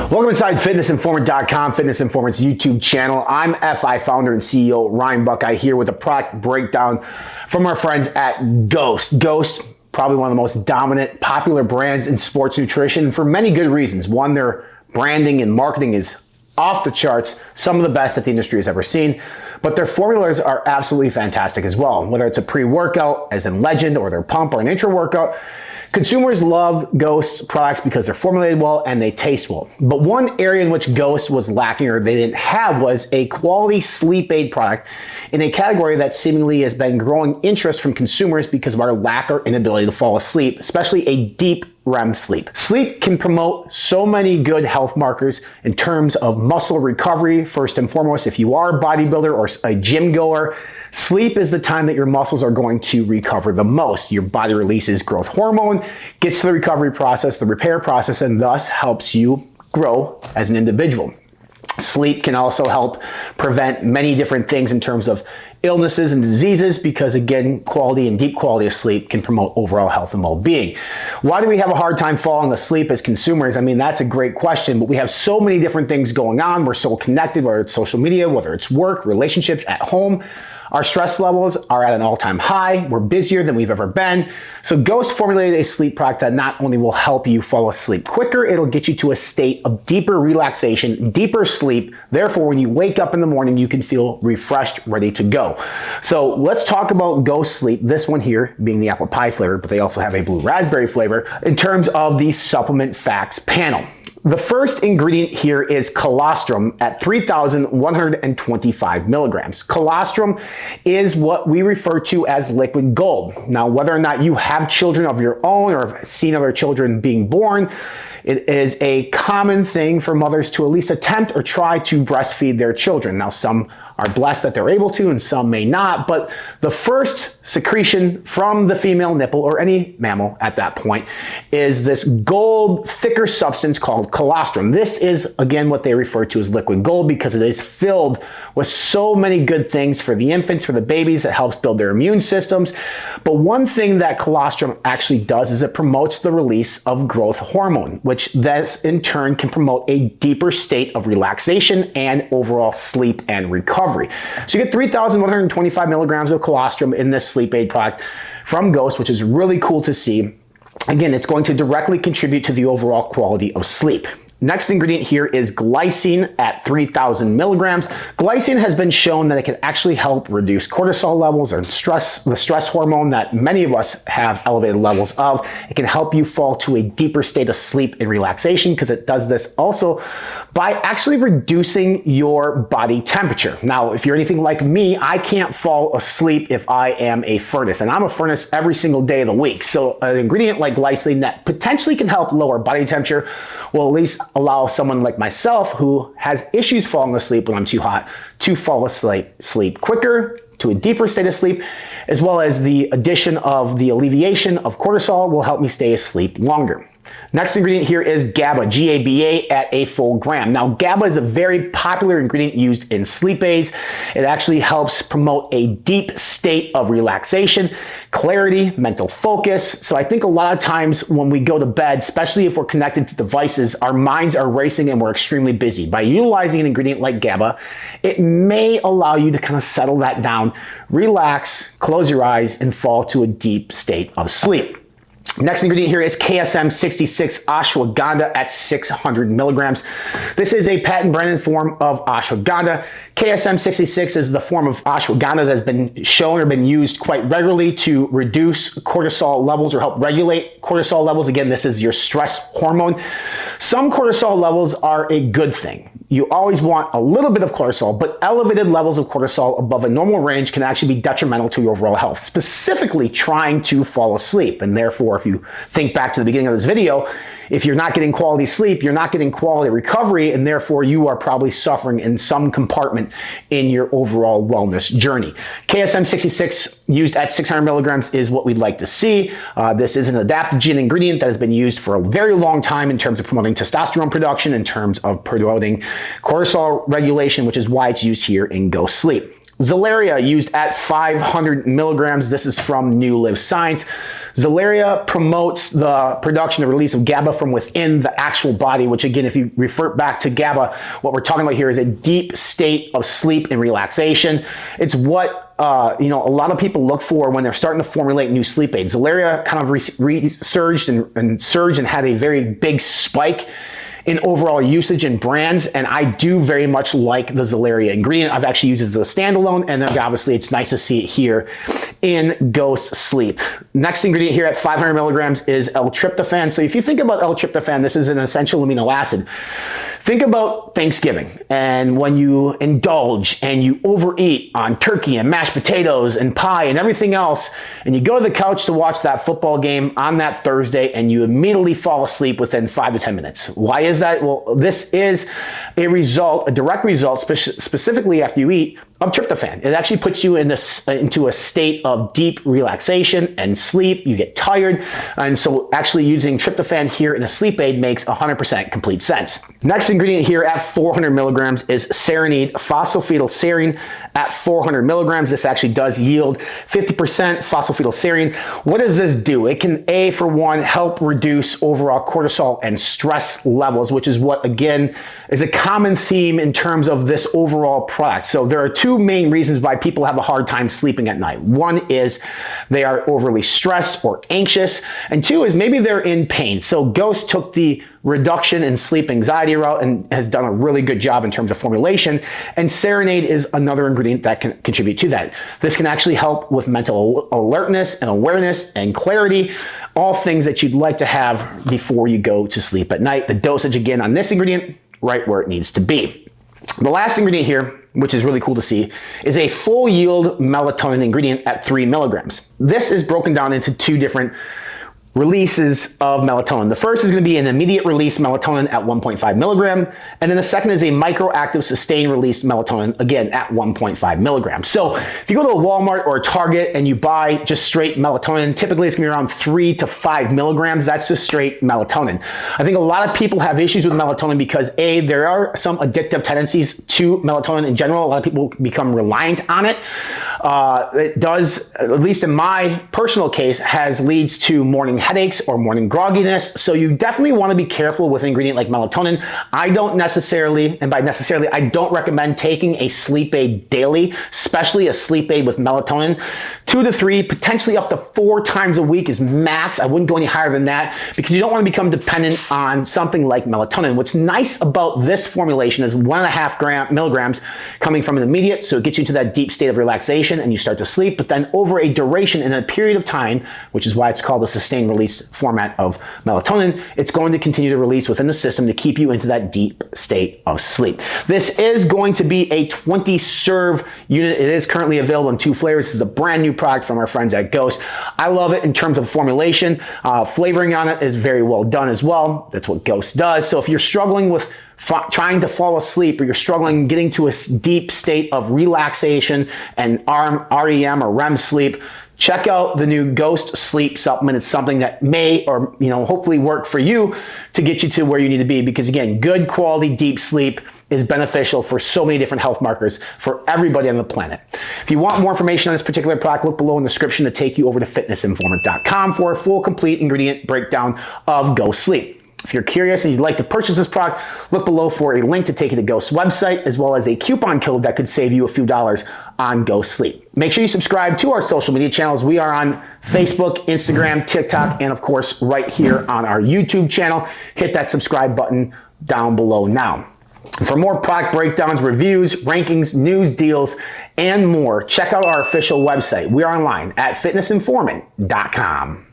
Welcome inside fitnessinformant.com, Fitness Informant's YouTube channel. I'm FI founder and CEO Ryan Buckeye here with a product breakdown from our friends at Ghost. Ghost, probably one of the most dominant, popular brands in sports nutrition for many good reasons. One, their branding and marketing is off the charts, some of the best that the industry has ever seen, but their formulas are absolutely fantastic as well. Whether it's a pre-workout, as in Legend, or their pump or an intra-workout, consumers love Ghost's products because they're formulated well and they taste well. But one area in which Ghost was lacking or they didn't have was a quality sleep aid product in a category that seemingly has been growing interest from consumers because of our lack or inability to fall asleep, especially a deep REM sleep. Sleep can promote so many good health markers in terms of muscle recovery. First and foremost, if you are a bodybuilder or a gym goer, sleep is the time that your muscles are going to recover the most. Your body releases growth hormone, gets to the recovery process, the repair process, and thus helps you grow as an individual. Sleep can also help prevent many different things in terms of illnesses and diseases because, again, quality and deep quality of sleep can promote overall health and well-being. Why do we have a hard time falling asleep as consumers? I mean, that's a great question, but we have so many different things going on. We're so connected, whether it's social media, whether it's work, relationships, at home. Our stress levels are at an all-time high. We're busier than we've ever been. So Ghost formulated a sleep product that not only will help you fall asleep quicker, it'll get you to a state of deeper relaxation, deeper sleep. Therefore, when you wake up in the morning, you can feel refreshed, ready to go. So let's talk about Ghost Sleep. This one here being the apple pie flavor, but they also have a blue raspberry flavor in terms of the supplement facts panel. The first ingredient here is colostrum at 3,125 milligrams. Colostrum is what we refer to as liquid gold. Now, whether or not you have children of your own or have seen other children being born, it is a common thing for mothers to at least attempt or try to breastfeed their children. Now, some are blessed that they're able to and some may not, but the first secretion from the female nipple or any mammal at that point is this gold, thicker substance called colostrum. This is, again, what they refer to as liquid gold because it is filled with so many good things for the infants, for the babies. It helps build their immune systems. But one thing that colostrum actually does is it promotes the release of growth hormone, which then in turn can promote a deeper state of relaxation and overall sleep and recovery. So you get 3,125 milligrams of colostrum in this sleep aid product from Ghost, which is really cool to see. Again, it's going to directly contribute to the overall quality of sleep. Next ingredient here is glycine at 3,000 milligrams. Glycine has been shown that it can actually help reduce cortisol levels or the stress hormone that many of us have elevated levels of. It can help you fall to a deeper state of sleep and relaxation because it does this also by actually reducing your body temperature. Now, if you're anything like me, I can't fall asleep if I am a furnace, and I'm a furnace every single day of the week. So an ingredient like glycine that potentially can help lower body temperature will at least allow someone like myself who has issues falling asleep when I'm too hot to fall asleep quicker, to a deeper state of sleep, as well as the addition of the alleviation of cortisol will help me stay asleep longer. Next ingredient here is GABA, G-A-B-A, at a full gram. Now, GABA is a very popular ingredient used in sleep aids. It actually helps promote a deep state of relaxation, clarity, mental focus. So I think a lot of times when we go to bed, especially if we're connected to devices, our minds are racing and we're extremely busy. By utilizing an ingredient like GABA, it may allow you to kind of settle that down, relax, close your eyes, and fall to a deep state of sleep. Next ingredient here is KSM 66 ashwagandha at 600 milligrams. This is a patent branded form of ashwagandha. KSM 66 is the form of ashwagandha that has been shown or been used quite regularly to reduce cortisol levels or help regulate cortisol levels. Again, this is your stress hormone. Some cortisol levels are a good thing. You always want a little bit of cortisol, but elevated levels of cortisol above a normal range can actually be detrimental to your overall health, specifically trying to fall asleep. And therefore, if you think back to the beginning of this video, if you're not getting quality sleep, you're not getting quality recovery, and therefore you are probably suffering in some compartment in your overall wellness journey. KSM 66 used at 600 milligrams is what we'd like to see. This is an adaptogen ingredient that has been used for a very long time in terms of promoting testosterone production, in terms of promoting cortisol regulation, which is why it's used here in Ghost Sleep. Zylaria used at 500 milligrams. This is from New Live Science. Zylaria promotes the production and release of Gaba from within the actual body, which again, if you refer back to Gaba, what we're talking about here is a deep state of sleep and relaxation. It's what a lot of people look for when they're starting to formulate new sleep aids. Zylaria kind of resurged and surged and had a very big spike in overall usage and brands, and I do very much like the Zylaria ingredient. I've actually used it as a standalone, and then obviously it's nice to see it here in Ghost Sleep. Next ingredient here at 500 milligrams is Eltripan. So if you think about Eltripan, this is an essential amino acid. Think about Thanksgiving and when you indulge and you overeat on turkey and mashed potatoes and pie and everything else, and you go to the couch to watch that football game on that Thursday and you immediately fall asleep within 5 to 10 minutes. Why is that? Well, this is a direct result, specifically after you eat, of tryptophan. It actually puts you into a state of deep relaxation and sleep. You get tired. And so actually using tryptophan here in a sleep aid makes 100% complete sense. Next ingredient here at 400 milligrams is Serin, phosphatidylserine at 400 milligrams. This actually does yield 50% phosphatidylserine. What does this do? It can, for one, help reduce overall cortisol and stress levels, which is what, again, is a common theme in terms of this overall product. So there are two main reasons why people have a hard time sleeping at night. One is they are overly stressed or anxious, and two is maybe they're in pain. So Ghost took the reduction in sleep anxiety route and has done a really good job in terms of formulation, and Serin is another ingredient that can contribute to that. This can actually help with mental alertness and awareness and clarity, all things that you'd like to have before you go to sleep at night. The dosage again on this ingredient, right where it needs to be. The last ingredient here, which is really cool to see, is a full yield melatonin ingredient at 3 milligrams. This is broken down into two different releases of melatonin. The first is going to be an immediate release melatonin at 1.5 milligram, and then the second is a microactive sustained release melatonin, again at 1.5 milligrams. So if you go to a Walmart or a Target and you buy just straight melatonin, typically it's going to be around 3 to 5 milligrams. That's just straight melatonin. I think a lot of people have issues with melatonin because there are some addictive tendencies to melatonin in general. A lot of people become reliant on it. It does, at least in my personal case, leads to morning headaches or morning grogginess. So you definitely want to be careful with an ingredient like melatonin. I don't necessarily, and by necessarily, I don't recommend taking a sleep aid daily, especially a sleep aid with melatonin. 2 to 3, potentially up to 4 times a week is max. I wouldn't go any higher than that because you don't want to become dependent on something like melatonin. What's nice about this formulation is 1.5 milligrams coming from an immediate, so it gets you to that deep state of relaxation and you start to sleep, but then over a duration in a period of time, which is why it's called a sustained release format of melatonin, it's going to continue to release within the system to keep you into that deep state of sleep. This is going to be a 20 serve unit. It is currently available in 2 flavors. This is a brand new product from our friends at Ghost. I love it in terms of formulation. Flavoring on it is very well done as well. That's what Ghost does. So if you're struggling with trying to fall asleep, or you're struggling getting to a deep state of relaxation and REM or REM sleep, check out the new Ghost Sleep Supplement. It's something that may or hopefully work for you to get you to where you need to be, because again, good quality deep sleep is beneficial for so many different health markers for everybody on the planet. If you want more information on this particular product, look below in the description to take you over to fitnessinformant.com for a full complete ingredient breakdown of Ghost Sleep. If you're curious and you'd like to purchase this product, look below for a link to take you to Ghost's website, as well as a coupon code that could save you a few dollars on Ghost Sleep. Make sure you subscribe to our social media channels. We are on Facebook, Instagram, TikTok, and of course, right here on our YouTube channel. Hit that subscribe button down below now. For more product breakdowns, reviews, rankings, news, deals, and more, check out our official website. We are online at fitnessinformant.com.